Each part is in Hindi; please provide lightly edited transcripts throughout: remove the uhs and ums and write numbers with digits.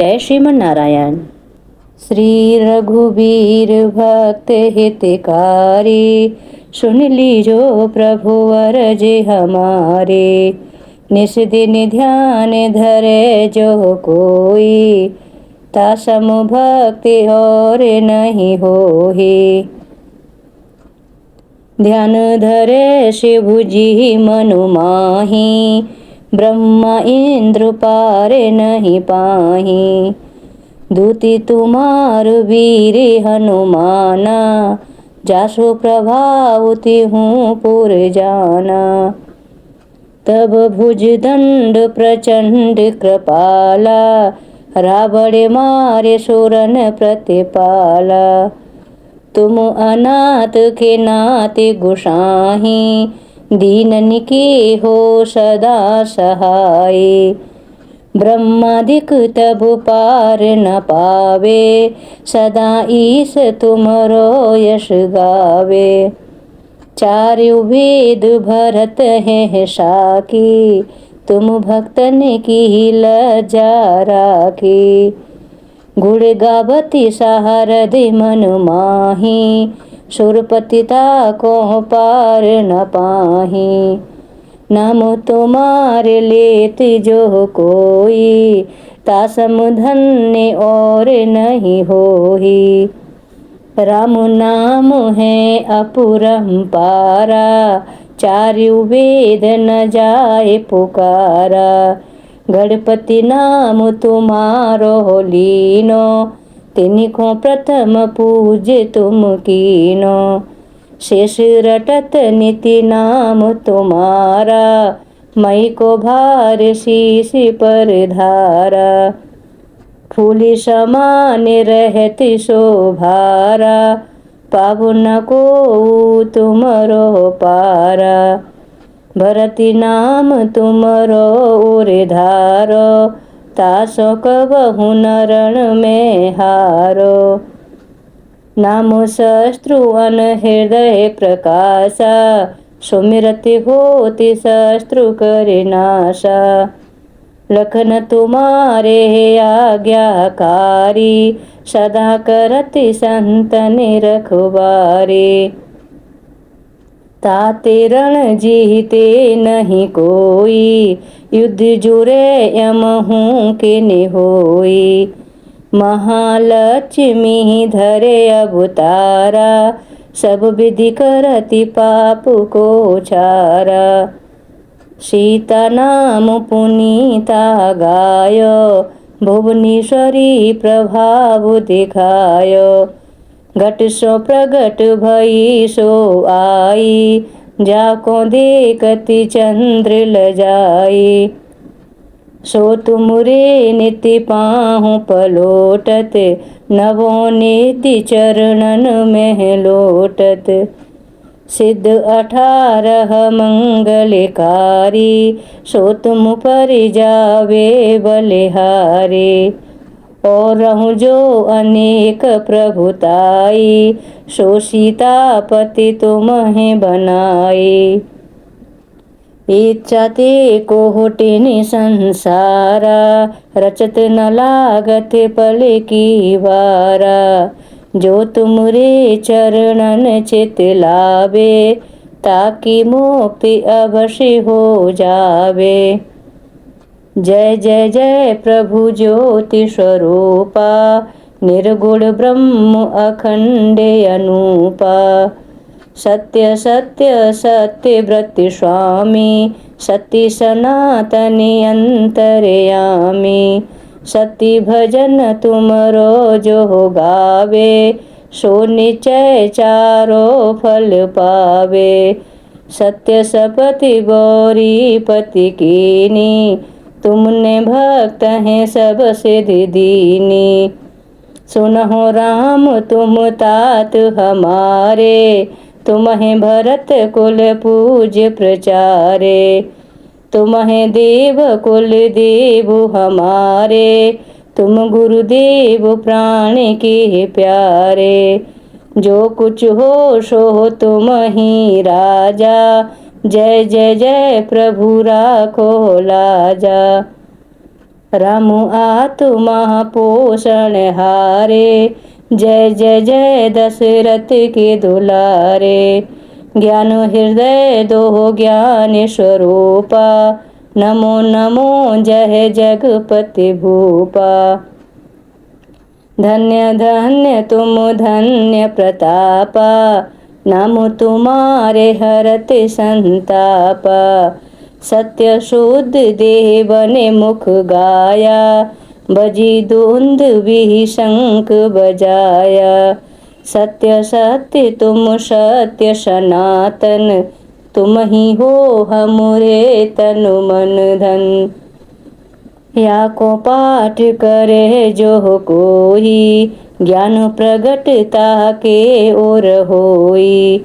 जय श्रीमन नारायण। श्री रघुबीर भक्त हितकारी, सुन लीजो प्रभु अरज हमारे। निस दिन ध्यान धरे जो कोई, तासम भक्ति और नहीं होही। ध्यान धरे शिव जी मनु माही, ब्रह्मा इंद्र पार नहीं पाही। दूती तुम्हार वीर हनुमाना, जासो प्रभाव तिहूँ पुर जाना। तब भुज दंड प्रचंड कृपाला, रावण मारे सुरन प्रतिपाला। तुम अनाथ के नाथ गोसाही, दीनन की हो सदा सहाय। ब्रह्मादिक तब पार न पावे, सदा ईश तुमरो यश गावे। चारु वेद भरत है साकी, तुम भक्तन की लज्जा राखी। गुण गावती सारदि मन माही, सुरपति ताको पार न पाही। नाम तुम्हारे लेत जो कोई, तासम धन्य और नहीं होही। राम नाम है अपरंपारा, चारु वेद न जाए पुकारा। गणपति नाम तुम्हारो लीनो, तिनको प्रथम पूज्य तुम कीनो। शेष रटत निति नाम तुम्हारा, मई को भार शीश पर धारा। फूल समान रहती शोभारा, पाबु न को तुमरो पारा। भरती नाम तुमरो उर धारो, तासो कबहु न रण में हारो। नाम शस्त्रु अन हृदय प्रकाशा, सुमिरति होति शस्त्रु करे नाशा। लखन तुम्हारे आज्ञाकारी, सदा करति संतन रखवारे। ताते रण जीते नहीं कोई, युद्ध जुरे यमहू के ने होई। महालक्ष्मी धरे अवतारा, सब विधि करति पाप को छारा। सीता नाम पुनीता गायो, भुवनेश्वरी प्रभाव दिखायो। घट सो प्रगट भई सो आई, जाको देखति चंद्र लजाई। सो तुमरे नित्य पाहु पलोटत, नवो नित्य चरणन में लोटत। सिद्ध 18 मंगलकारी, सो तुम पर जावे बलिहारी। और रहूं जो अनेक प्रभुताई, सो सीतापति तुम्हें बनाई। इच्छा ते कोटिन संसारा, रचत न लागत पल की वारा। जो तुमरे चरणन चित लावे, ताकि मुक्ति अवश्य हो जावे। जय जय जय प्रभु ज्योति स्वरूपा, निर्गुण ब्रह्म अखंड अनूपा। सत्य सत्य सत्य व्रत स्वामी, सत्य सनातनि अंतर्यामी। सत्य भजन तुमरो जो गावे, सो निश्चय चारो फल पावे। सत्य सपति गौरी पति कीनी, तुमने भक्त हैं सब सिद्धि दीनी। सुनहो राम तुम तात हमारे, तुम्हें भरत कुल पूज्य प्रचारे। तुम्हें देव कुल देव हमारे, तुम गुरुदेव प्राण के प्यारे। जो कुछ हो सो तुम ही राजा, जय जय जय प्रभु राखो लाजा। रामु आत्मा पोषण हारे, जय जय जय दशरथ के दुलारे। ज्ञान हृदय दो ज्ञान स्वरूपा, नमो नमो जय जगपति भूपा। धन्य धन्य तुम धन्य प्रतापा, नाम तुम्हारे हरत संतापा। सत्य शुद्ध देह बने मुख गाया, बजी धुंध भी शंख बजाया। सत्य सत्य तुम सत्य सनातन, तुम ही हो हमरे तन मन धन। या को पाठ करे जो कोई, ज्ञान प्रगटता के ओर होई।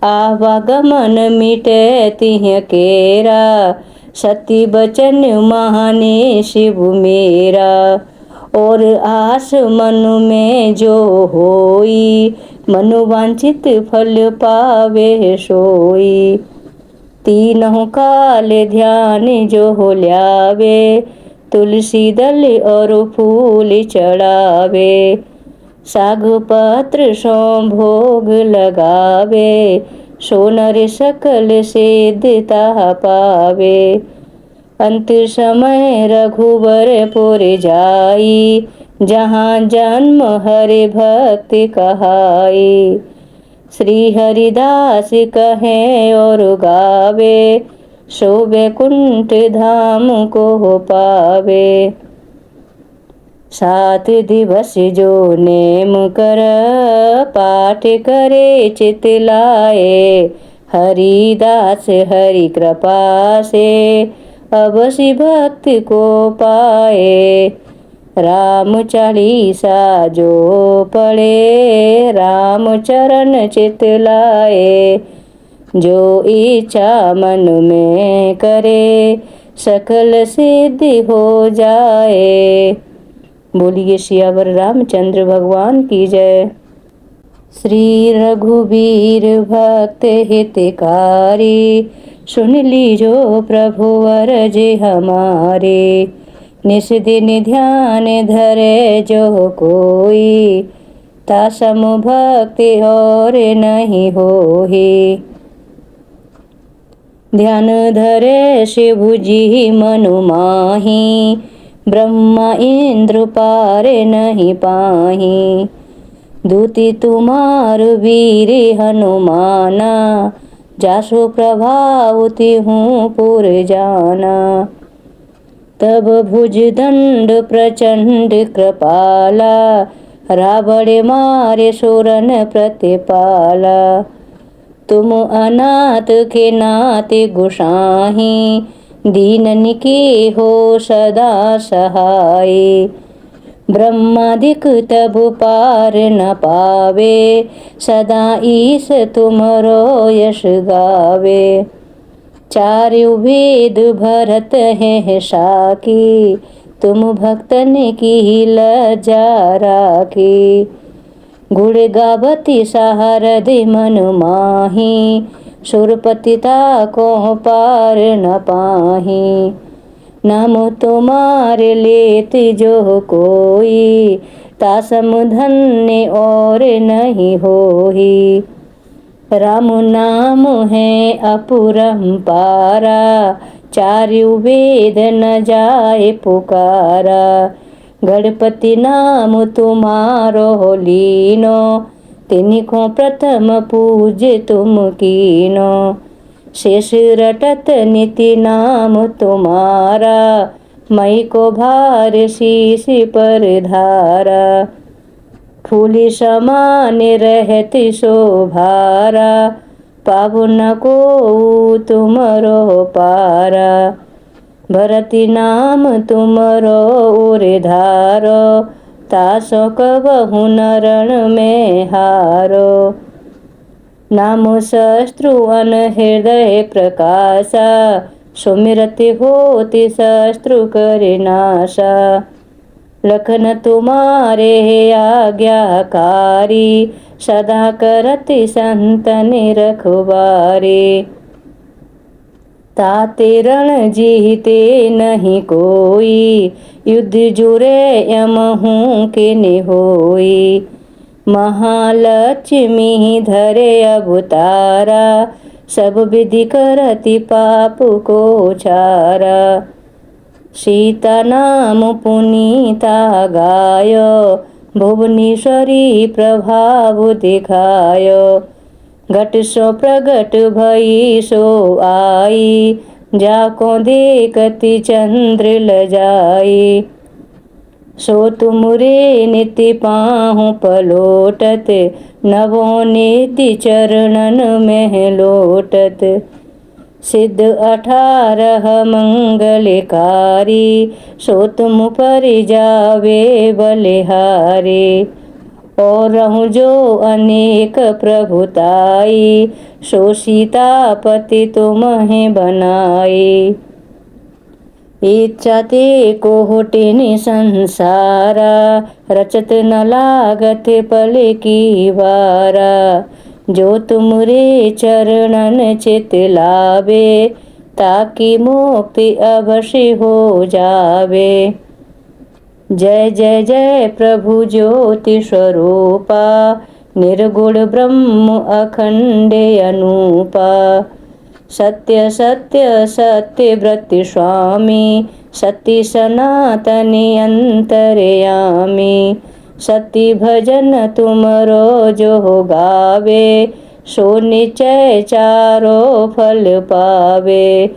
आवागमन मिटे तिह केरा, सती बचन महाने शिव मेरा। और आस मन में जो होई, मनोवांछित फल पावे सोई। तीनों काल ध्यान जो हो ल्यावे, तुलसी दल और फूल चढ़ावे। साग पत्र सो भोग लगावे, सोनर सकल सिद्धता पावे। अंत समय रघुवर पुर जाई, जहाँ जन्म हरि भक्ति कहाई। श्री हरिदास कहे और गावे, सो वैकुंठ धाम को पावे। 7 दिवस जो नेम कर, पाठ करे चित लाए। हरिदास हरि कृपा से, अवश्य भक्ति को पाए। राम चालीसा जो पढ़े, राम चरण चित लाए। जो इच्छा मन में करे, सकल सिद्धि हो जाए। बोलिए सियावर रामचंद्र भगवान की जय। श्री रघुवीर भक्त हितकारी, सुन लीजो प्रभु अरज हमारे। निस दिन ध्यान धरे जो कोई, तासम भक्ति और नहीं होही। ध्यान धरे शिव जी मनु माही, ब्रह्मा इंद्र पार नहीं पाही। दूती तुम्हार वीर हनुमाना, जासो प्रभावती हूँ पुर जाना। तब भुज दंड प्रचंड कृपाला, रावण मारे सुरन प्रतिपाला। तुम अनाथ के नाते गोसाही, दीनन की हो सदा सहाय। ब्रह्मादिक तब पार न पावे, सदा ईश तुमरो यश गावे। 4 वेद भरत है साकी, तुम भक्तन की लज्जा राखी। गुण गावती सहारदि मन माही, सुरपतिता को पार न पाही। नाम तुम्हारे लेत जो कोई, तासम धन्य और नहीं होही। राम नाम है अपरंपारा, 4 वेद न जाए पुकारा। गणपति नाम तुम्हारो लीनो, तिनको प्रथम पूज्य तुम कीनो। शेष रटत निति नाम तुम्हारा, मई को भार शीश पर धारा। फूल समान रहती शोभारा, पावन को तुमरो पारा। भरती नाम तुमरो उर धारो, तासो कबहु नरण में हारो। नाम शस्त्रु अन हृदय प्रकाशा, सुमिरति होति शस्त्रु करे नाशा। लखन तुम्हारे आज्ञाकारी, सदा करति संतन रखवारे। ताते रण जीते नहीं कोई, युद्ध जुरे यमहूँ के ने होई। महालक्ष्मी धरे अवतारा, सब विधि करति पाप को छारा। सीता नाम पुनीता गाय, भुवनेश्वरी प्रभाव दिखाय। घट सो प्रगट भई सो आई, जाको देखति चंद्र लजाई। सो तुमरे नित्य पाहु पलोटत, नवोनिधि चरणन में लोटत। सिद्ध 18 मंगलकारी, सो तुम पर जावे बलिहारी। और रहूं जो अनेक प्रभुताई, सो सीतापति तुम्हें बनाई। इच्छा ते कोटिन संसारा, रचत न लागत पल की वारा। जो तुमरे चरणन चित लावे, ताकि मुक्ति अवश्य हो जावे। जय जय जय प्रभु ज्योति स्वरूपा, निर्गुण ब्रह्म अखंड अनूपा। सत्य सत्य सत्य व्रत स्वामी, सत्य सनातनी अंतर्यामी। सत्य भजन तुमरो जो गावे, सो निश्चय चारो फल पावे।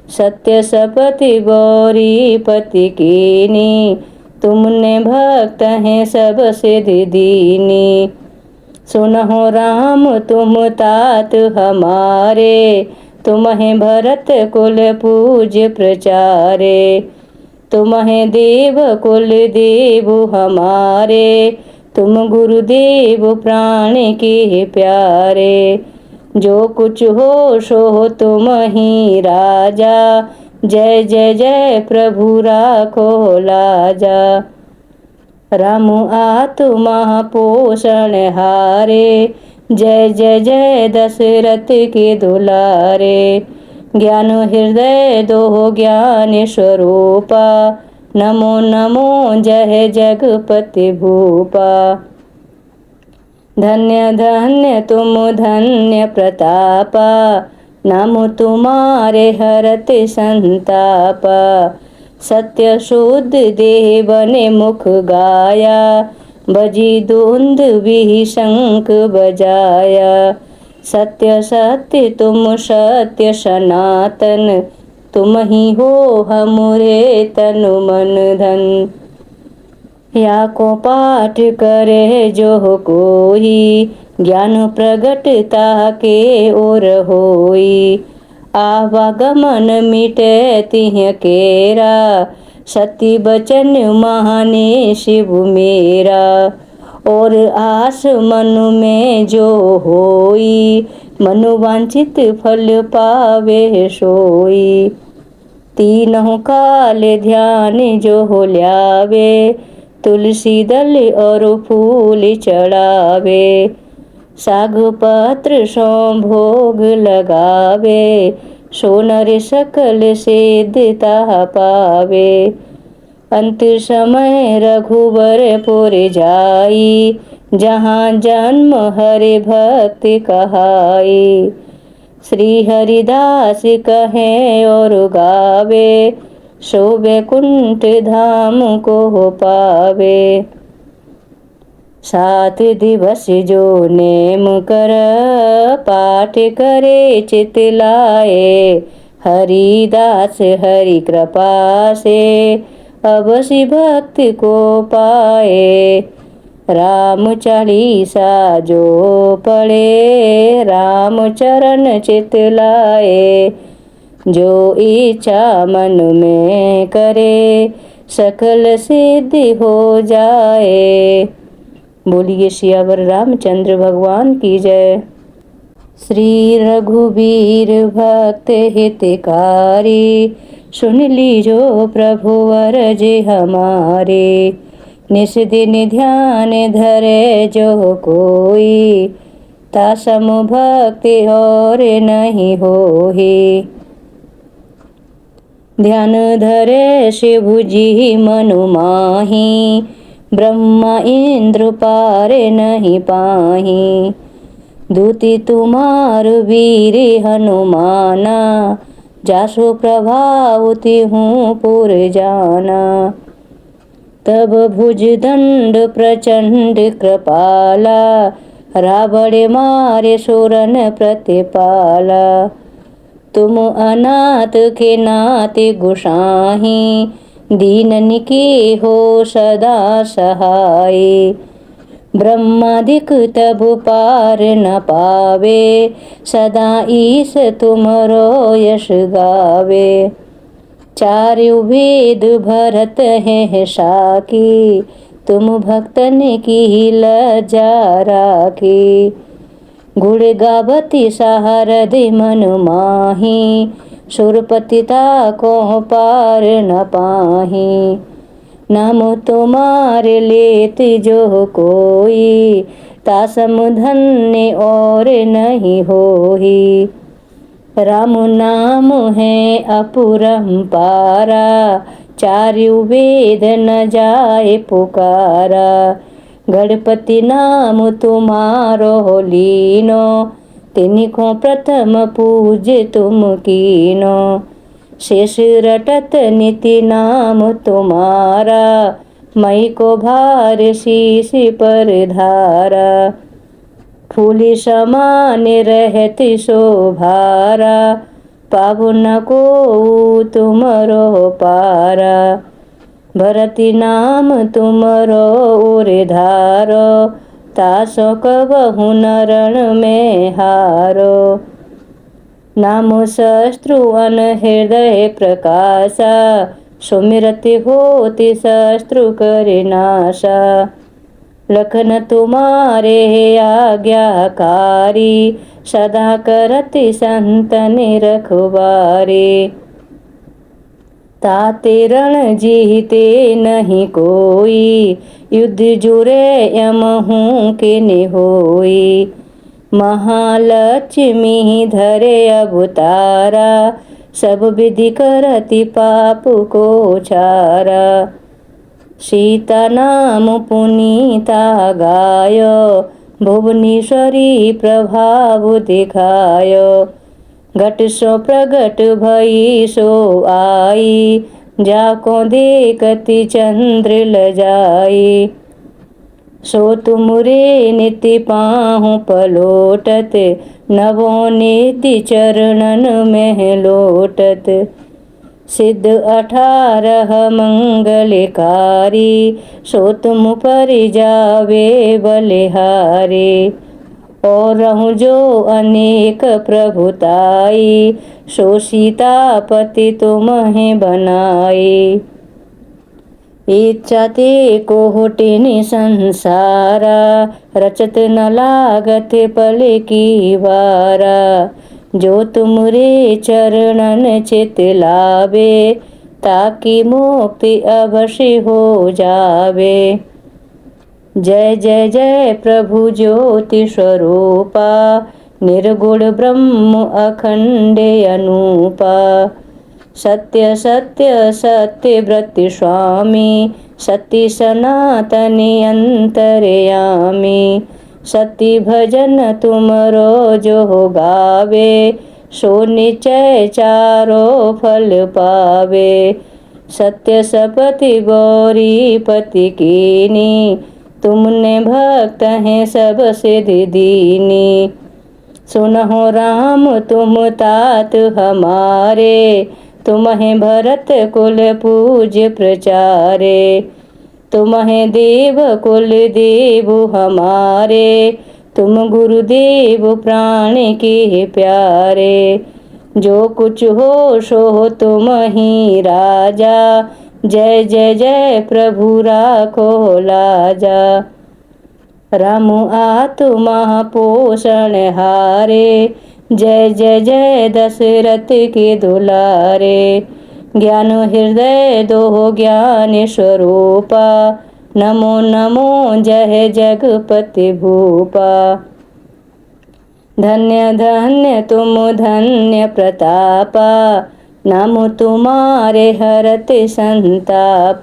सत्य सपति गौरी पति कीनी, तुमने भक्त हैं सब सिद्धि दीनी। सुनहो राम तुम तात हमारे, तुम्हें भरत कुल पूज्य प्रचारे। तुम्हें देव कुल देव हमारे, तुम गुरुदेव प्राण के प्यारे। जो कुछ हो सो तुम ही राजा, जय जय जय प्रभु राखो लाजा। राम आत्मा पोषण हारे, जय जय जय दशरथ के दुलारे। ज्ञान हृदय दो ज्ञान स्वरूपा, नमो नमो जय जगपति भूपा। धन्य धन्य तुम धन्य प्रतापा, नाम तुम्हारे हरत संतापा। सत्य शुद्ध देव ने मुख गाया, बजी धुंध भी शंख बजाया। सत्य सत्य तुम सत्य सनातन, तुम ही हो हमरे तन मन धन। या को पाठ करे जो कोई, ज्ञान प्रगटता के ओर होई। आवागमन मिटे तिह केरा, सत्य बचन माने शिव मेरा। और आस मन में जो होई, मनोवांछित फल पावे सोई। तीनों काल ध्यान जो हो ल्यावे, तुलसी दल और फूल चढ़ावे। साग पत्र सो भोग लगावे, सोनर सकल सिद्धता पावे। अंत समय रघुवर पुर जाई, जहाँ जन्म हरि भक्ति कहाई। श्री हरिदास कहे और गावे, सो वैकुंठ धाम को पावे। 7 दिवस जो नेम कर, पाठ करे चित लाए। हरिदास हरि कृपा से, अवश्य भक्ति को पाए। राम चालीसा जो पढ़े, राम चरण चित लाए। जो इच्छा मन में करे, सकल सिद्धि हो जाए। बोलिए सियावर रामचंद्र भगवान की जय। श्री रघुवीर भक्त हितकारी, सुन लीजो प्रभु अरज हमारे। निस दिन ध्यान धरे जो कोई, तासम भक्ति और नहीं होही। ध्यान धरे शिवजी मनु माही, ब्रह्मा इंद्र पारे नहीं पाही। दूती तुम्हार वीर हनुमाना, जासो प्रभावती हूँ पुर जाना। तब भुज दंड प्रचंड कृपाला, रावण मारे सुरन प्रतिपाला। तुम अनाथ के नाते गुसाही, दीनन की हो सदा सहाय। ब्रह्मादिक तब पार न पावे, सदा ईस तुमरो यश गावे। चारु वेद भरत है साकी, तुम भक्तन की लज्जा राखी। गुण गावती सारदि मन माही, सुरपति ताको पार न पाही। नाम तुम्हारे लेत जो कोई, तासम धन्य और नहीं होही। राम नाम है अपरंपारा, चारु वेद न जाए पुकारा। गणपति नाम तुम्हारो लीनो, तिनको प्रथम पूज्य तुम कीनो। शेष रटत निति नाम तुम्हारा, मई को भार शीश पर धारा। फूली समान रहती शोभारा, पाबु न को तुमरो पारा। भरती नाम तुमरो उर धारो, तासो कबहु न रण में हारो। नाम शस्त्रु अन हृदय प्रकाशा, सुमिरति होति शस्त्रु करे नाशा। लखन तुम्हारे आज्ञाकारी, सदा करति संतन रखवारे। ताते रण जीते नहीं कोई, युद्ध जुरे यम हूँ के ने होई। महालक्ष्मी धरे अवतारा, सब विधि करति पाप को छारा। सीता नाम पुनीता गायो, भुवनेश्वरी प्रभाव दिखायो। घट सो प्रगट भई सो आई, जाको देखति चंद्र लजाई। सो तुमरे निति पाहु पलोटत, नवो निति चरणन में लोटत। सिद्ध 18 मंगलकारी, सो तुम पर जावे बलिहारी। और रहूं जो अनेक प्रभुताई, सो सीतापति तुम्हें बनाई। इच्छा ते कोटिन संसारा, रचत न लागत पल की वारा। जो तुमरे चरणन चित लावे, ताकि मुक्ति अवश्य हो जावे। जय जय जय प्रभु ज्योति स्वरूपा, निर्गुण ब्रह्म अखंड अनूपा। सत्य सत्य सत्य व्रत स्वामी, सत्य सनातनि अंतर्यामी। सत्य भजन तुमरो जो गावे, सो निश्चय चारो फल पावे। सत्य सपति गौरी पति कीनी, तुमने भक्त हैं सब सिद्धि दीनी। सुनहो राम तुम तात हमारे, तुम्हें भरत कुल पूज्य प्रचारे। तुम्हें देव कुल देव हमारे, तुम गुरुदेव प्राण के प्यारे। जो कुछ हो सो तुम ही राजा, जय जय जय प्रभु राखो लाजा। राम आत्मा पोषण हारे, जय जय जय दशरथ के दुलारे। ज्ञान हृदय दो ज्ञान स्वरूपा, नमो नमो जय जगपति भूपा। धन्य धन्य तुम धन्य प्रतापा, नाम तुम्हारे हरत संताप,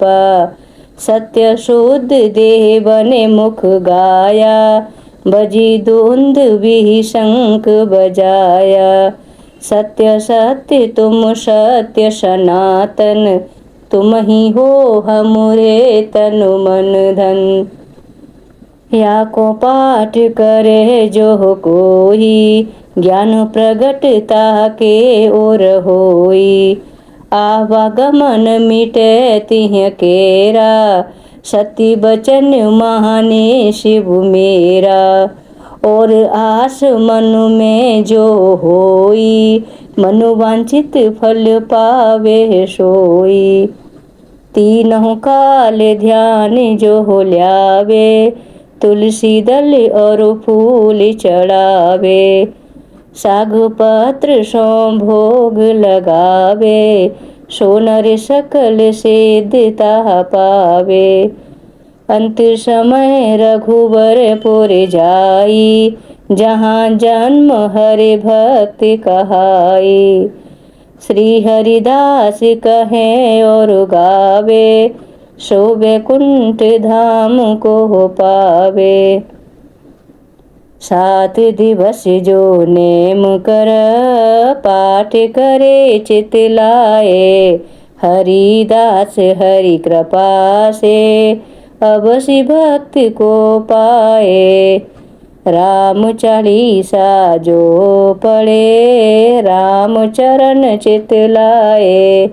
सत्य शुद्ध देव ने मुख गाया, बजी धुंध भी शंख बजाया। सत्य सत्य तुम सत्य सनातन, तुम ही हो हमरे तन मन धन। या को पाठ करे जो कोई, ज्ञान प्रगटता के ओर होई। आवागमन मिटे तिह केरा, सत्य बचन माने शिव मेरा। और आस मन में जो होई, मनोवांछित फल पावे सोई। तीनों काल ध्यान जो हो ल्यावे, तुलसी दल और फूल चढ़ावे। साग पत्र सो भोग लगावे, सोनर सकल सिद्धता पावे। अंत समय रघुवर पुर जाई, जहाँ जन्म हरि भक्त कहाई। श्री हरिदास कहे और गावे, सो वैकुंठ धाम को पावे। 7 दिवस जो नेम कर, पाठ करे चित लाए। हरिदास हरि कृपा से, अवश्य भक्त को पाए। राम चालीसा जो पढ़े, राम चरण चित लाए।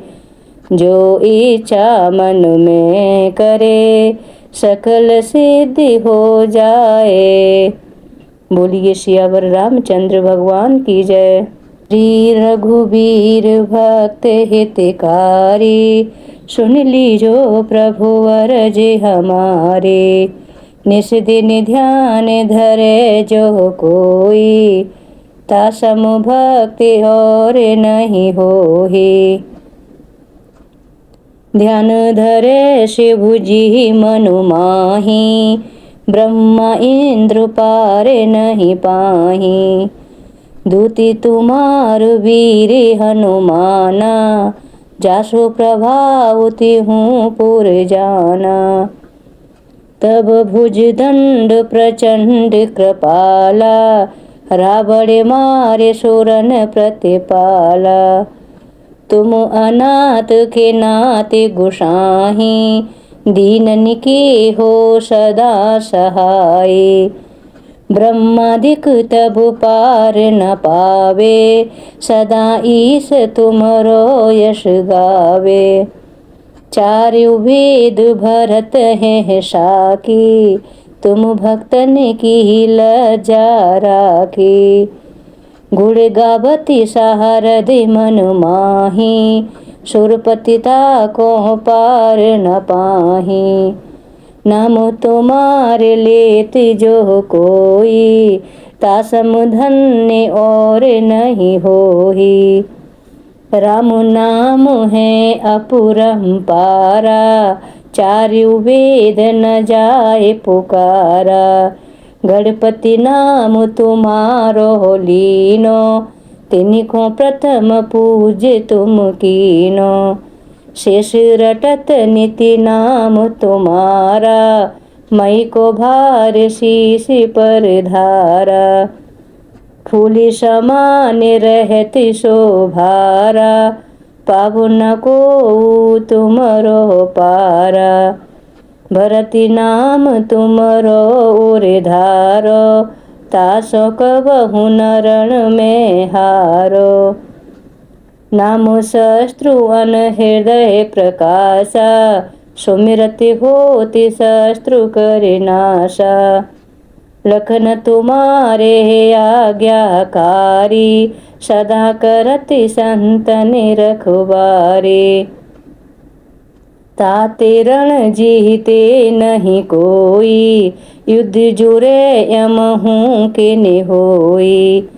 जो इच्छा मन में करे, सकल सिद्धि हो जाए। बोलिए सियावर रामचंद्र भगवान की जय। श्री रघुवीर भक्त हितकारी, सुन लीजो प्रभु अरज हमारे। निस दिन ध्यान धरे जो कोई, तासम भक्ति और नहीं होही। ध्यान धरे शिव जी मनु माही, ब्रह्मा इंद्र पार नहीं पाही। दूती तुम्हार वीर हनुमाना, जासो प्रभाव तिहूँ पुर जाना। तब भुज दंड प्रचंड कृपाला, रावण मारे सुरन प्रतिपाला। तुम अनाथ के नाथ गोसाही, दीनन की हो सदा सहाय। ब्रह्मादिक तब पार न पावे, सदा ईश तुमरो यश गावे। चारु वेद भरत है साकी, तुम भक्तन की लज्जा राखी। गुण गावती सारदि मन माही, सुरपतिता को पार न पाही। नाम तुम्हारे लेत जो कोई, तासम धन्य और नहीं होही। राम नाम है अपरंपारा, चारु वेद न जाए पुकारा। गणपति नाम तुम्हारो लीनो, तिनको प्रथम पूज्य तुम कीनो। शेष रटत निति नाम तुम्हारा, मई को भार शीश पर धारा। फूल समान रहती शोभारा, पावन को तुमरो पारा। भरती नाम तुमरो उर धारो, तासो कबहु नरण में हारो। नाम शस्त्रु अन हृदय प्रकाशा, सुमिरति होति शस्त्रु करे नाशा। लखन तुम्हारे आज्ञाकारी, सदा करति संतन रखवारे। ताते रण जीते नहीं कोई, युद्ध जुरे यम हूँ के ने होई।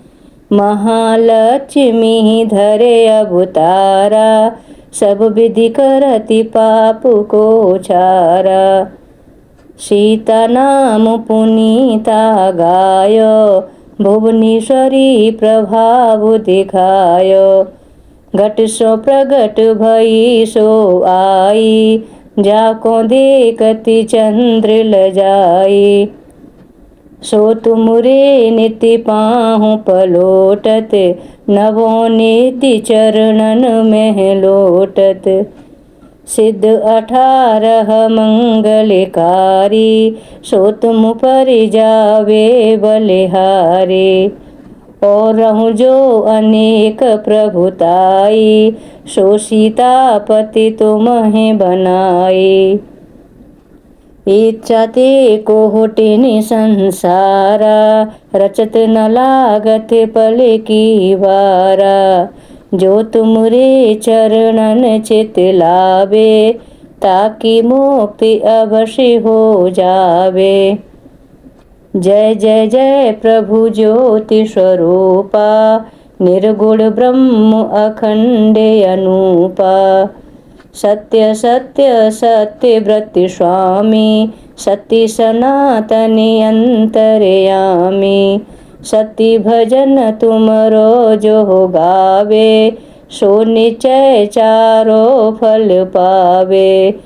महालक्ष्मी धरे अवतारा, सब विधि करति पाप को छारा। सीता नाम पुनीता गायो, भुवनेश्वरी प्रभाव दिखायो। घट सो प्रगट भई सो आई, जाको देखति चंद्र लजाई। सो तुमरे नित्य पाहु पलोटत, नवो नित्य चरणन में लोटत। सिद्ध 18 मंगलकारी, सो तुम पर जावे बलिहारी। और रहूं जो अनेक प्रभुताई, सो सीतापति तुम्हें बनाई। इच्छा ते कोटिन संसारा, रचत न लागत पल की वारा। जो तुमरे चरणन चित लावे, ताकि मुक्ति अवश्य हो जावे। जय जय जय प्रभु ज्योति स्वरूपा, निर्गुण ब्रह्म अखंड अनूपा। सत्य सत्य सत्य व्रत स्वामी, सत्य सनातनि अंतर्यामी। सत्य भजन तुमरो जो गावे, सो निश्चय चारो फल पावे।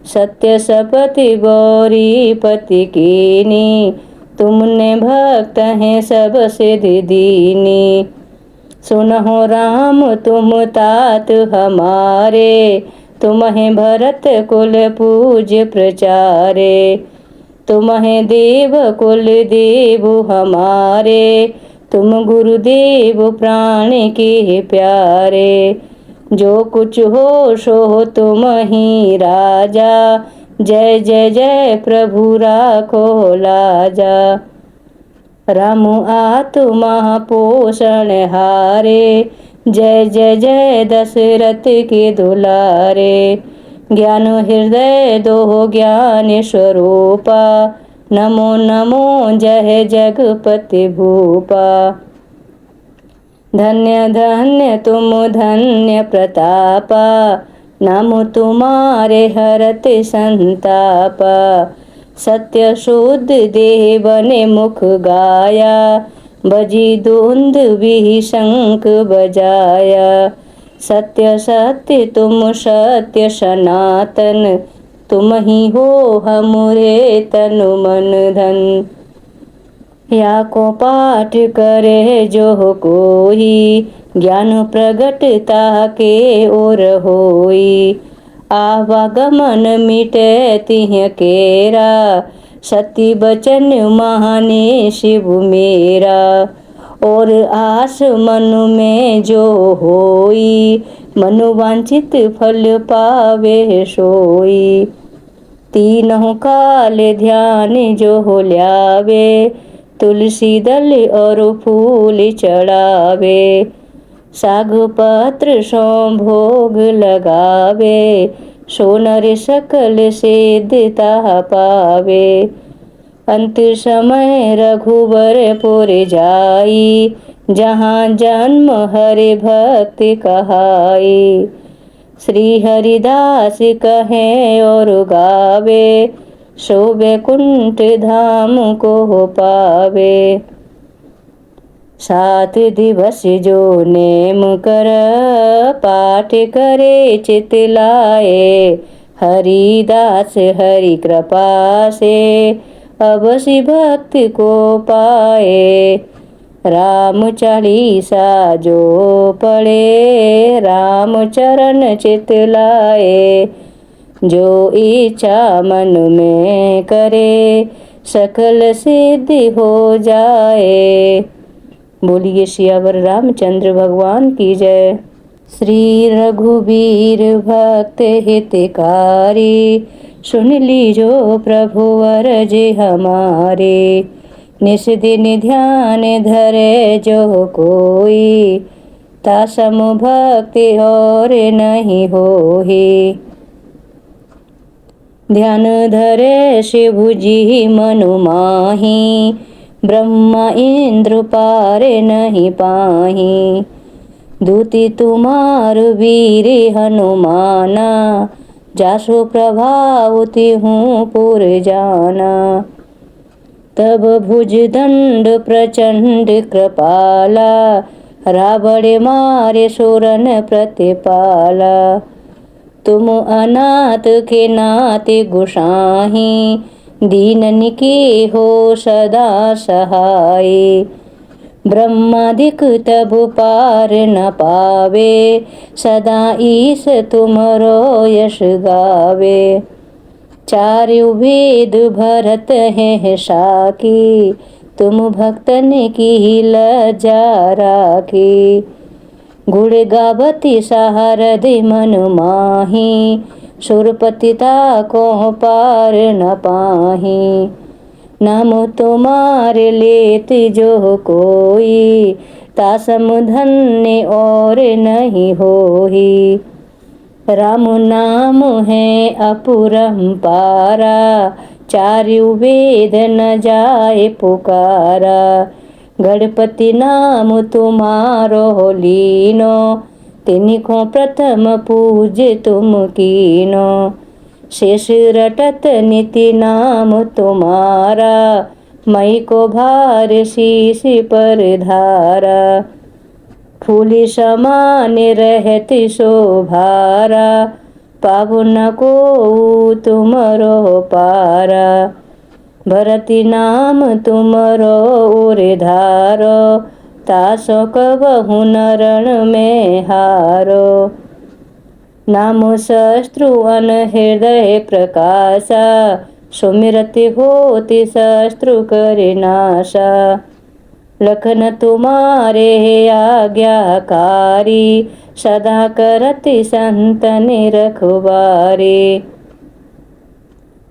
सत्य सपति गौरी पति कीनी, तुमने भक्त हैं सब सिद्धि दीनी। सुनहो राम तुम तात हमारे, तुम्हें भरत कुल पूज्य प्रचारे। तुम्हें देव कुल देव हमारे, तुम गुरुदेव प्राण के प्यारे। जो कुछ हो सो तुम ही राजा, जय जय जय प्रभु राखो लाजा। राम आत्मा पोषण हारे, जय जय जय दशरथ के दुलारे। ज्ञान हृदय दो ज्ञान स्वरूपा, नमो नमो जय जगपति भूपा। धन्य धन्य तुम धन्य प्रतापा, नाम तुम्हारे हरत संतापा। सत्य शुद्ध देव ने मुख गाया, बजी धुंध भी शंख बजाया। सत्य सत्य तुम सत्य सनातन, तुम ही हो हमरे तन मन धन। या को पाठ करे जो कोई, ज्ञान प्रगटता के ओर होई। आवागमन मिटे तिह केरा, सत्य बचन माने शिव मेरा। और आस मन में जो होई, मनोवांछित फल पावे सोई। तीनों काल ध्यान जो हो ल्यावे, तुलसी दल और फूल चढ़ावे। साग पत्र सो भोग लगावे, सोनर सकल सिद्धता पावे। अंत समय रघुवर पुर जाई, जहाँ जन्म हरि भक्त कहाई। श्री हरिदास कहे और गावे, सो वैकुंठ धाम को पावे। 7 दिवस जो नेम कर, पाठ करे चित लाए। हरिदास हरि कृपा से, अवश्य भक्त को पाए। राम चालीसा जो पढ़े, राम चरण चित लाए। जो इच्छा मन में करे, सकल सिद्धि हो जाए। बोलिए सियावर रामचंद्र भगवान की जय। श्री रघुबीर भक्त हितकारी, सुन लीजो प्रभु अरज हमारे। निस दिन ध्यान धरे जो कोई, तासम भक्ति और नहीं होही। ध्यान धरे शिव जी मनु माही, ब्रह्मा इंद्र पार नहीं पाही। दूती तुम्हार वीर हनुमाना, जासो प्रभावती हूँ पुर जाना। तब भुज दंड प्रचंड कृपाला, रावण मारे सुरन प्रतिपाला। तुम अनाथ के नाते गोसाही, दीनन की हो सदा सहाय। ब्रह्मादिक तब पार न पावे, सदा ईश तुमरो यश गावे। चारु वेद भरत है साकी, तुम भक्तन की लज्जा राखी। गुण गावती सारदि मन माही, सुरपतिता को पार न पाही। नाम तुम्हारे लेत जो कोई, तासम धन्य और नहीं होही। राम नाम है अपरंपारा, चारु वेद न जाए पुकारा। गणपति नाम तुम्हारो लीनो, तिनको प्रथम पूज्य तुम कीनो। शेष रटत निति नाम तुम्हारा, मई को भार शीश पर धारा। फूल समान रहति शोभारा, पावु न को तुमरो पारा। भरति नाम तुमरो उर धारो, तासो कबहु न रण में हारो। नाम शस्त्रु अन हृदय प्रकाशा, सुमिरति होति शस्त्रु करे नाशा। लखन तुम्हारे आज्ञाकारी, सदा करति संतन रखवारे।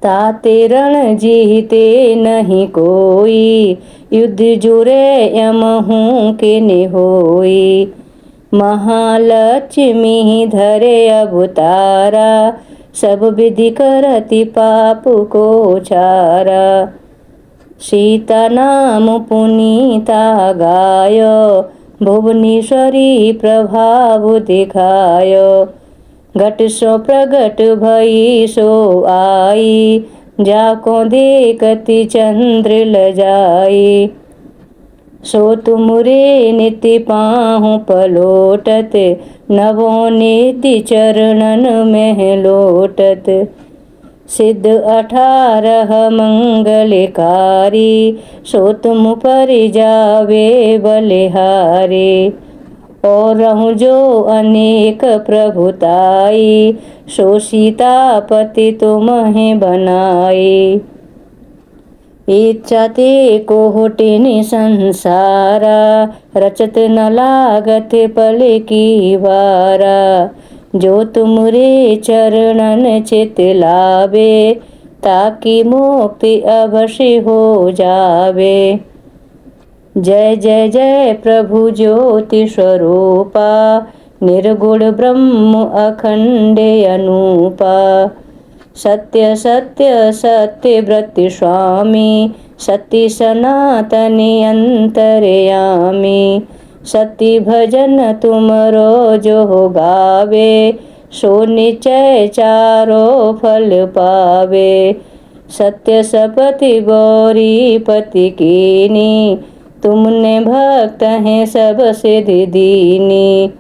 ताते रण जीते नहीं कोई, युद्ध जुरे यम हूँ के ने होई। महालक्ष्मी धरे अवतारा, सब विधि करति पाप को चारा। सीता नाम पुनीता गायो, भुवनेश्वरी प्रभाव दिखायो। घट सो प्रगट भई सो आई, जाको देखति चंद्र लजाई। सो तुमरे नित्य पाहु पलोटत, नवो निधि चरणन में लोटत। सिद्ध 18 मंगलकारी, सो तुम पर जावे बलिहारी। और रहूं जो अनेक प्रभुताई, सो सीतापति तुम्हें बनाई। इच्छा ते को होटिन संसारा, रचत न लागत पल की वारा। जो तुमरे चरणन चित लावे, ताकि मुक्ति अवश्य हो जावे। जय जय जय प्रभु ज्योति स्वरूपा, निर्गुण ब्रह्म अखंड अनूपा। सत्य सत्य सत्य व्रत स्वामी, सत्य सनातनि अंतर्यामी। सत्य भजन तुमरो जो गावे, सो निश्चय चारो फल पावे। सत्य सपति गौरी पति कीनी, तुमने भक्त हैं सब सिद्धि दीनी।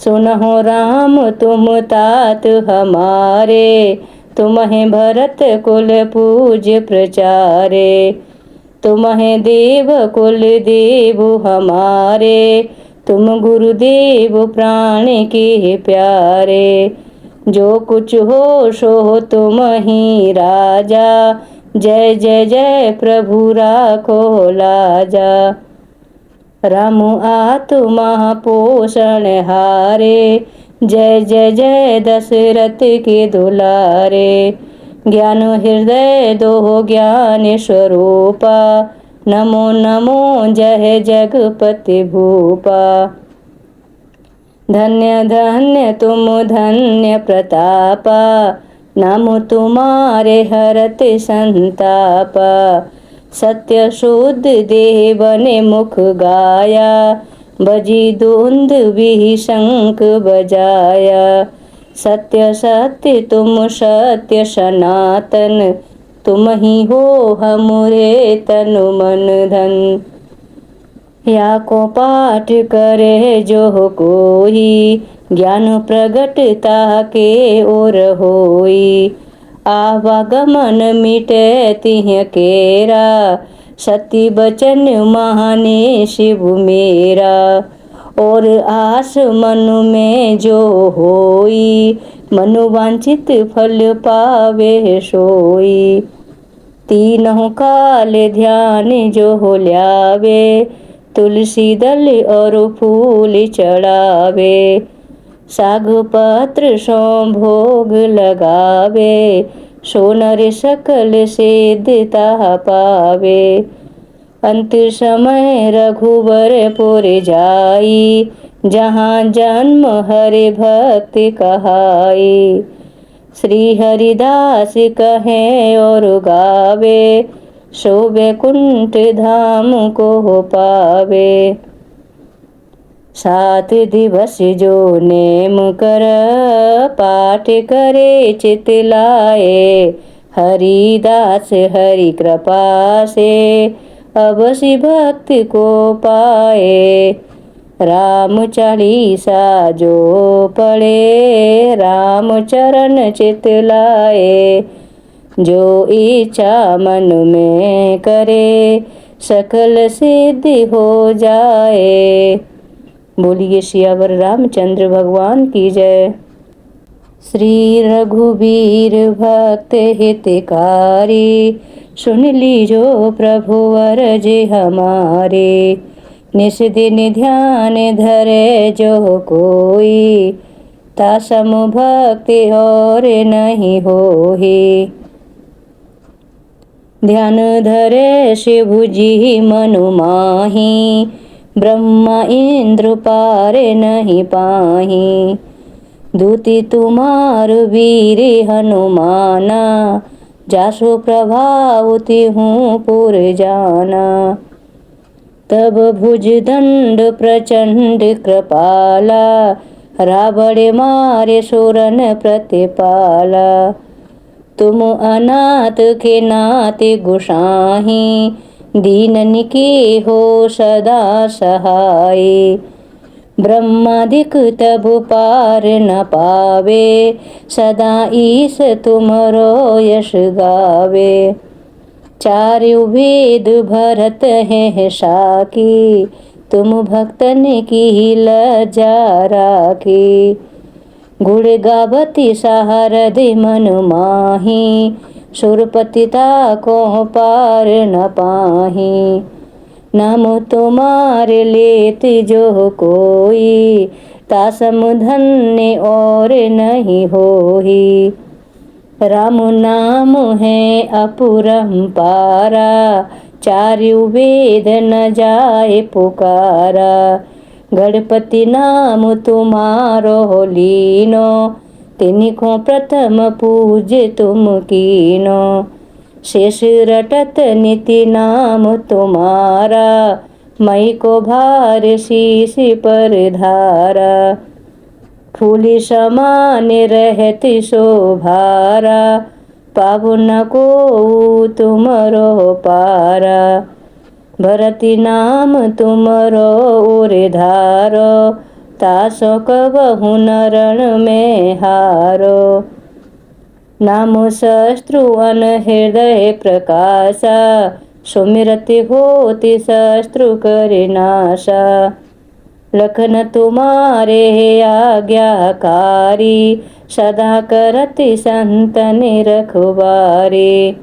सुनहो राम तुम तात हमारे, तुम्हें भरत कुल पूज्य प्रचारे। तुम्हें देव कुल देव हमारे, तुम गुरुदेव प्राण के प्यारे। जो कुछ हो सो तुम ही राजा, जय जय जय प्रभु राखो लाजा। राम आत्मा पोषण हारे, जय जय जय दशरथ के दुलारे। ज्ञान हृदय दो ज्ञान स्वरूपा, नमो नमो जय जगपति भूपा। धन्य धन्य तुम धन्य प्रतापा, नाम तुम्हारे हरत संतापा। सत्य शुद्ध देव ने मुख गाया, बजी धुंध भी शंख बजाया। सत्य सत्य तुम सत्य सनातन, तुम ही हो हमरे तन मन धन। या को पाठ करे जो कोई, ज्ञान प्रगटता के ओर होई। आवागमन मिटे तिह केरा, सत्य बचन माने शिव मेरा। और आस मन में जो होई, मनोवांछित फल पावे सोई। तीनों काल ध्यान जो हो ल्यावे, तुलसी दल और फूल चढ़ावे। साग पत्र सो भोग लगावे, सोनर सकल सिद्धता पावे। अंत समय रघुवर पुर जाई, जहाँ जन्म हरि भक्त कहाई। श्री हरिदास कहे और गावे, सो वैकुंठ धाम को पावे। 7 दिवस जो नेम कर, पाठ करे चित लाए। हरिदास हरि कृपा से, अवश्य भक्त को पाए। राम चालीसा जो पढ़े, राम चरण चित लाए। जो इच्छा मन में करे, सकल सिद्धि हो जाए। बोलिए सियावर रामचंद्र भगवान की जय। श्री रघुवीर भक्त हितकारी, सुन लीजो प्रभु अरज हमारे। निस दिन ध्यान धरे जो कोई, तासम भक्ति और नहीं होही। ध्यान धरे शिव जी मनु माही, ब्रह्मा इंद्र पार नहीं पाही। दूती तुम्हार वीर हनुमाना, जासो प्रभाव तिहूँ पुर जाना। तब भुज दंड प्रचंड कृपाला, रावण मारे सुरन प्रतिपाला। तुम अनाथ के नाथ गोसाही, दीनन की हो सदा सहाय। ब्रह्मादिक तब पार न पावे, सदा ईश तुमरो यश गावे। चारु वेद भरत है साकी, तुम भक्तन की लज्जा राखी। गुण गावती सारद मन माही, सुरपतिता को पार न पाही। नाम तुम्हारे लेत जो कोई, तासम धन्य और नहीं होही। राम नाम है अपरंपारा, चारु वेद न जाए पुकारा। गणपति नाम तुम्हारो लीनो, तिनको प्रथम पूज्य तुम कीनो। शेष रटत निति नाम तुम्हारा, मई को भार शीश पर धारा। फूल समान रहती शोभारा, पाबु न को तुमरो पारा। भरती नाम तुमरो उर धारो, तासो कबहु न रण में हारो। नाम शस्त्रु अन हृदय प्रकाशा, सुमिरति होति शस्त्रु करे नाशा। लखन तुम्हारे आज्ञाकारी, सदा करति संतन रखवारे।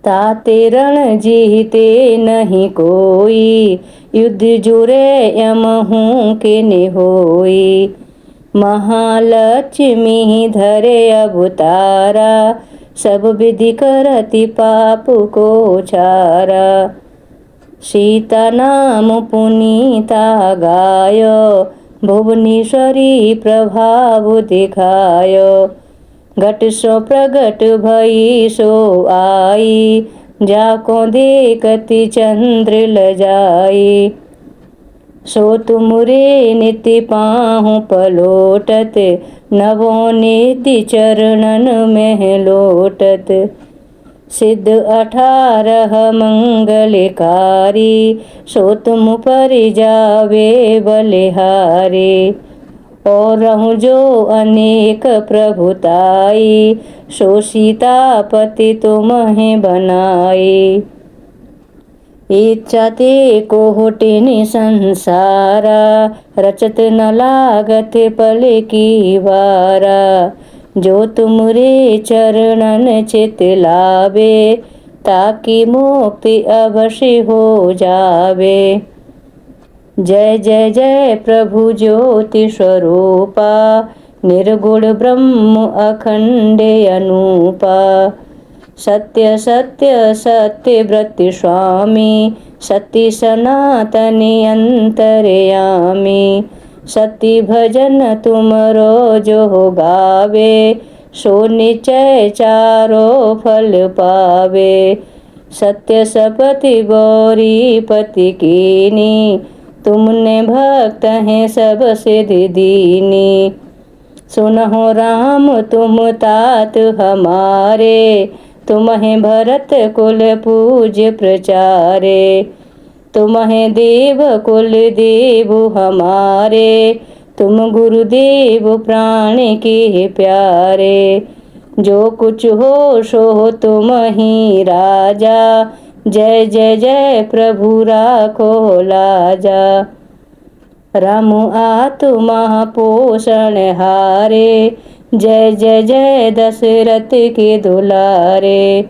ताते रण जीते नहीं कोई, युद्ध जुरे यमहू के ने होई। महालक्ष्मी धरे अवतारा, सब विधि करति पाप को छारा। सीता नाम पुनीता गायो, भुवनेश्वरी प्रभाव दिखायो। घट सो प्रगट भई सो आई, जाको देखति चंद्र लजाई। सो तुमरे नित्य पाहु पलोटत, नवो नित्य चरणन में लोटत। सिद्ध 18 मंगलकारी, सो तुम पर जावे बलिहारी। और रहूं जो अनेक प्रभुताई, सो सीतापति तुम्हें बनाई। इच्छा ते कोटिन संसारा, रचत न लागत पल की वारा। जो तुमरे चरणन चित लावे, ताकि मुक्ति अवश्य हो जावे। जय जय जय प्रभु ज्योति स्वरूपा, निर्गुण ब्रह्म अखंड अनूपा। सत्य सत्य सत्य व्रत स्वामी, सत्य सनातनि अंतर्यामी। सत्य भजन तुमरो जो गावे, सो निश्चय चारो फल पावे। सत्य सपति गौरी पति कीनी, तुमने भक्त हैं सब सिद्धि दीनी। सुनहो राम तुम तात हमारे, तुम्हें भरत कुल पूज्य प्रचारे। तुम्हें देव कुल देव हमारे, तुम गुरुदेव प्राण के प्यारे। जो कुछ हो सो तुम ही राजा, जय जय जय प्रभु राखो लाजा। राम आत्मा पोषण हारे, जय जय जय दशरथ के दुलारे।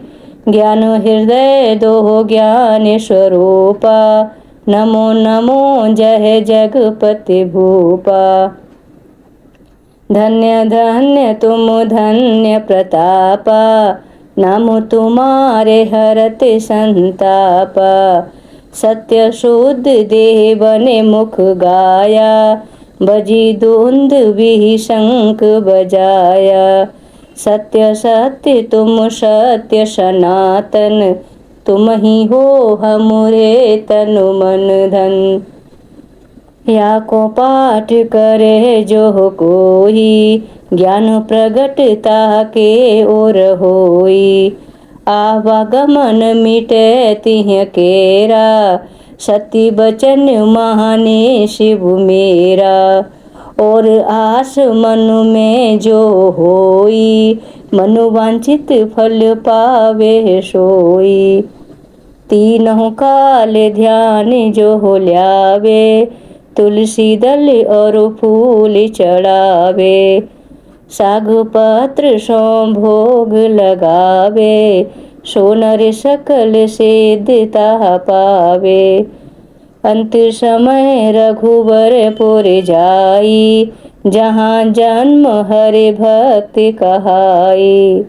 ज्ञान हृदय दो ज्ञान स्वरूपा, नमो नमो जय जगपति भूपा। धन्य धन्य तुम धन्य प्रतापा, नाम तुम्हारे हरत संतापा। सत्य शुद्ध देव ने मुख गाया, बजी धुंध भी शंख बजाया। सत्य सत्य तुम सत्य सनातन, तुम ही हो हमरे तन मन धन। या को पाठ करे जो कोई, ज्ञान प्रगटता के ओर होई। आवागमन मिटे तिह केरा, सत्य बचन माने शिव मेरा। और आस मन में जो होई, मनोवांछित फल पावे सोई। तीनों काल ध्यान जो हो ल्यावे, तुलसी दल और फूल चढ़ावे। साग पत्र सो भोग लगावे, सोनर सकल सिद्धता पावे। अंत समय रघुवर पुर जाई, जहाँ जन्म हरि भक्ति कहाई।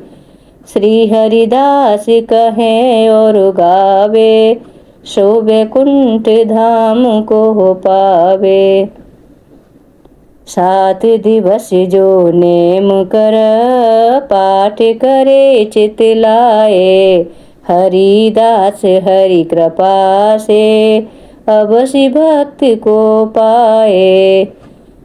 श्री हरिदास कहे और गावे, सो वैकुंठ धाम को पावे। 7 दिवस जो नेम कर, पाठ करे चित लाए। हरिदास हरि कृपा से, अवश्य भक्ति को पाए।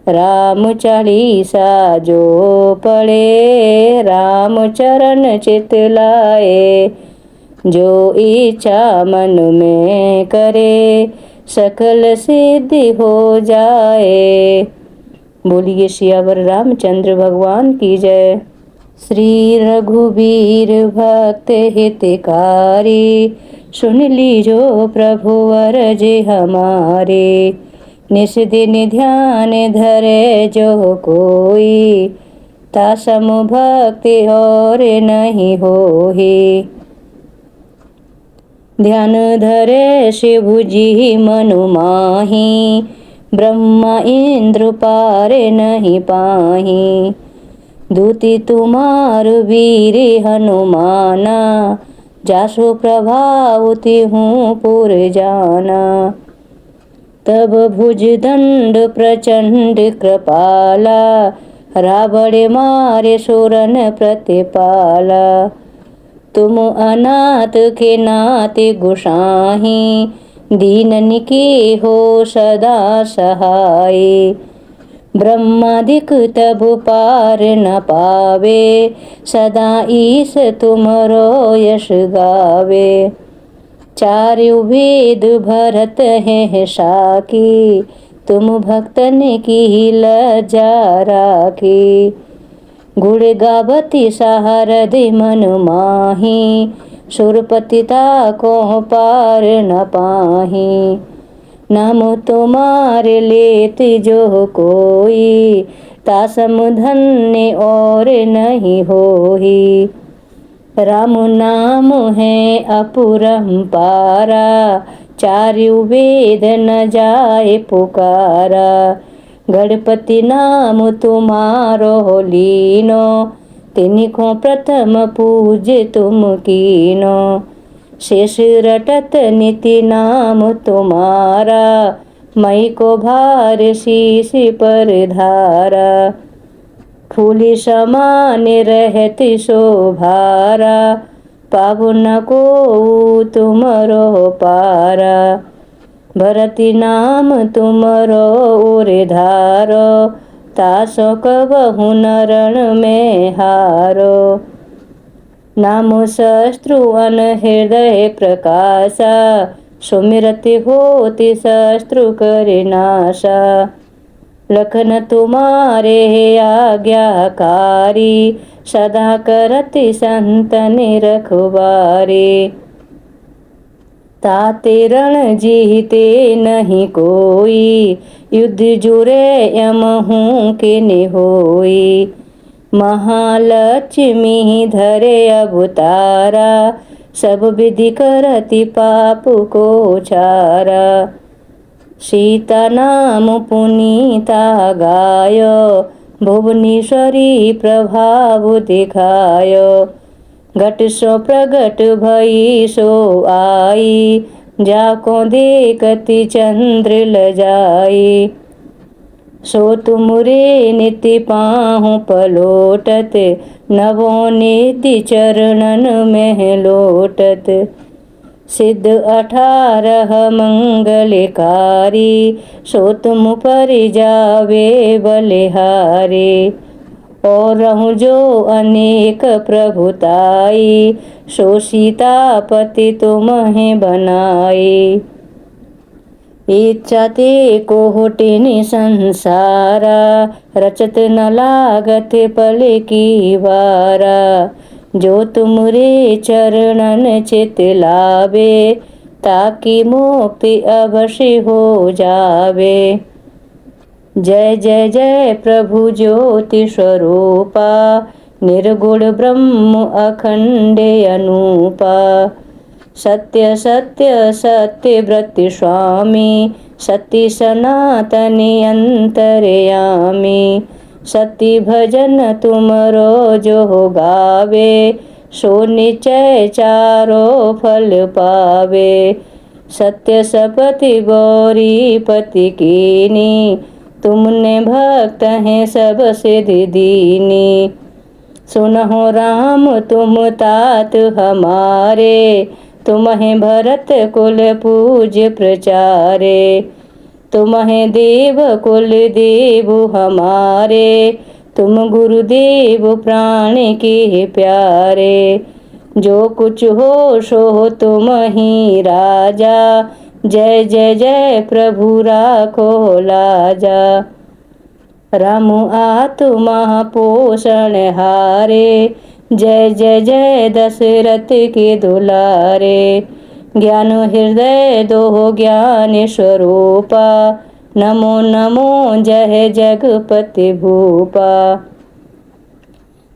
राम चालीसा जो पढ़े, राम चरण चित लाए। जो इच्छा मन में करे, सकल सिद्धि हो जाए। बोलिए सियावर रामचंद्र भगवान की जय। श्री रघुवीर भक्त हितकारी, सुन लीजो प्रभु अरज हमारे। निस दिन ध्यान धरे जो कोई, तासम भक्ति और नहीं होही। ध्यान धरे शिव जी मनु माही, ब्रह्मा इंद्र पार नहीं पाही। दूती तुम्हार वीर हनुमाना, जासो प्रभाव तिहूँ पुर जाना। तब भुज दंड प्रचंड कृपाला, रावण मारे सुरन प्रतिपाला। तुम अनाथ के नाथ गोसाही, दीनन की हो सदा सहाय। ब्रह्मादिक तब पार न पावे, सदा ईस तुमरो यश गावे। चारु वेद भरत है साकी, तुम भक्तन की लज्जा राखी। गुण गावती सारदि मन माही, सुरपति ताको पार न पाही। नाम तुम्हारे लेते जो कोई, तासम धन्य और नहीं होई। राम नाम है अपरंपारा, चारु वेद न जाए पुकारा। गणपति नाम तुम्हारो लीनो, तिनिको प्रथम पूज्य तुम कीनो। शेष रटत निति नाम तुम्हारा, मई को भार शीश पर धारा। फूली समान रहती शोभारा, पावन को तुमरो पारा। भरती नाम तुमरो उरे धारो, तासो कबहु नरण में हारो। नाम शस्त्रु अन हृदय प्रकाशा, सुमिरति होति शस्त्रु करे नाशा। लखन तुम्हारे आज्ञाकारी, सदा करति संतन रखवारे। ताते रण जीते नहीं कोई, युद्ध जुरे यम हूँ के ने होई। महालक्ष्मी धरे अवतारा, सब विधि करति पाप को छारा। सीता नाम पुनीता गायो, भुवनेश्वरी प्रभाव दिखायो। घट सो प्रगट भई सो आई, जाको देखति चंद्र लजाई। सो तुमरे नित्य पाहु पलोटत, नवो निधि चरणन में लोटत। सिद्ध 18 मंगलकारी, सो तुम पर जावे बलिहारी। और रहूं जो अनेक प्रभुताई, सो सीतापति तुम्हें बनाई। इच्छा ते कोटिन संसारा, रचत न लागत पल की वारा। जो तुमरे चरणन चित लावे, ताकि मुक्ति अवश्य हो जावे। जय जय जय प्रभु ज्योति स्वरूपा, निर्गुण ब्रह्म अखंड अनूपा। सत्य सत्य सत्य व्रत स्वामी, सत्य सनातनि अंतर्यामी। सत्य भजन तुमरो जो गावे, सो निश्चय चारो फल पावे। सत्य सपति गौरी पति कीनी, तुमने भक्त हैं सब सिद्धि दीनी। सुनहो राम तुम तात हमारे, तुम्हें भरत कुल पूज्य प्रचारे। तुम्हें देव कुल देव हमारे, तुम गुरुदेव प्राण के प्यारे। जो कुछ हो सो तुम ही राजा, जय जय जय प्रभु राखो लाजा। राम आत्मा पोषण हारे, जय जय जय दशरथ के दुलारे। ज्ञान हृदय दो ज्ञान स्वरूपा, नमो नमो जय जगपति भूपा।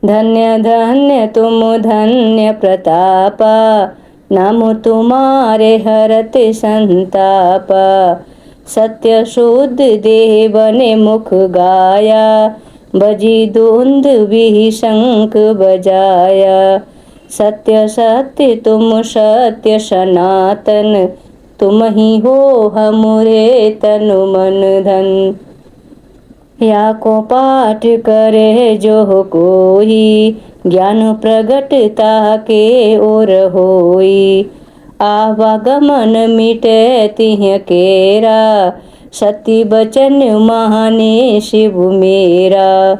धन्य धन्य तुम धन्य प्रतापा, नाम तुम्हारे हरत संतापा। सत्य शुद्ध देव ने मुख गाया, बजी धुंध भी शंख बजाया। सत्य सत्य तुम सत्य सनातन, तुम ही हो हमरे तन मन धन। या को पाठ करे जो कोई, ज्ञान प्रगटता के ओर होई। आवागमन मिटे तिह केरा, सत्य बचन माने शिव मेरा,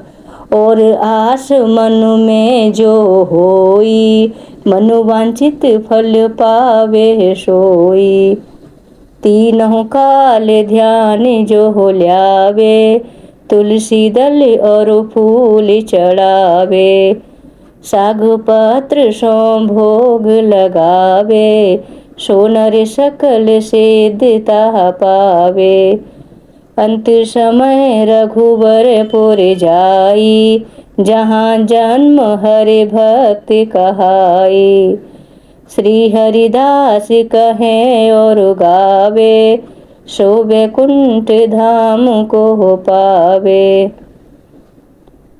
और आस मन में जो होई, मनोवांछित फल पावे सोई। तीनों काल ध्यान जो हो ल्यावे, तुलसी दल और फूल चढ़ावे। साग पत्र सो भोग लगावे, सोनर सकल सिद्धता पावे। अंत समय रघुवर पुर जाई, जहाँ जन्म हरि भक्त कहाई। श्री हरिदास कहे और गावे, सो वैकुंठ धाम को पावे।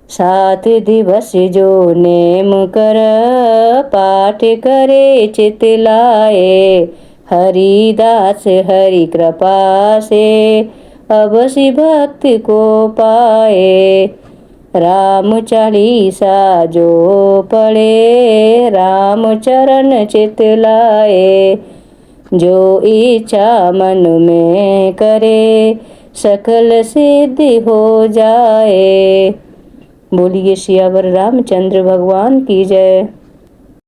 7 दिवस जो नेम कर, पाठ करे चित लाए। हरिदास हरि कृपा से, अवश्य भक्त को पाए। राम चालीसा जो पढ़े, राम चरण चित लाए। जो इच्छा मन में करे, सकल सिद्धि हो जाए। बोलिए सियावर रामचंद्र भगवान की जय।